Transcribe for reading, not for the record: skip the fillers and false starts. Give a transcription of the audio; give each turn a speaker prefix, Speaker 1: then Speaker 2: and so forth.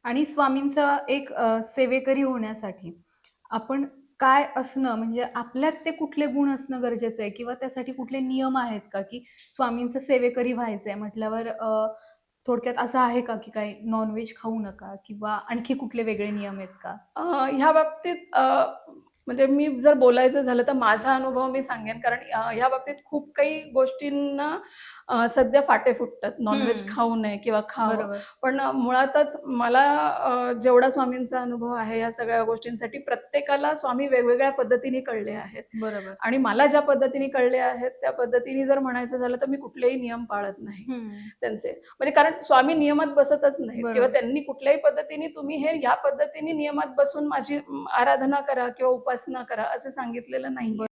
Speaker 1: आणि स्वामींचा एक सेवेकरी होण्यासाठी आपण काय असणं म्हणजे आपल्यात ते कुठले गुण असणं गरजेचं आहे किंवा त्यासाठी कुठले नियम आहेत का, की स्वामींचं सेवेकरी व्हायचंय म्हटल्यावर थोडक्यात असं आहे का, की काही नॉन-व्हेज खाऊ नका किंवा आणखी कुठले वेगळे नियम आहेत का?
Speaker 2: ह्या बाबतीत म्हणजे मी जर बोलायचं झालं तर माझा अनुभव मी सांगेन कारण ह्या बाबतीत खूप काही गोष्टींना सध्या फाटे फुटतात. नॉन-व्हेज
Speaker 1: हं.
Speaker 2: खाऊ नये किंवा खावं.
Speaker 1: बरोबर.
Speaker 2: पण मुळातच मला जेवढा स्वामींचा अनुभव आहे या सगळ्या गोष्टींसाठी प्रत्येकाला स्वामी वेगवेगळ्या पद्धतीने कळले आहेत.
Speaker 1: बरोबर.
Speaker 2: आणि मला ज्या पद्धतीने कळले आहेत त्या पद्धतीने जर म्हणायचं झालं तर मी कुठलेही नियम पाळत नाही
Speaker 1: हं.
Speaker 2: त्यांचे. म्हणजे कारण स्वामी नियमात बसतच नाहीत किंवा
Speaker 1: बरोबर.
Speaker 2: त्यांनी कुठल्याही पद्धतीने तुम्ही हे ह्या पद्धतीने नियमात बसून माझी आराधना करा किंवा उपासना करा असं सांगितलेलं नाहीये.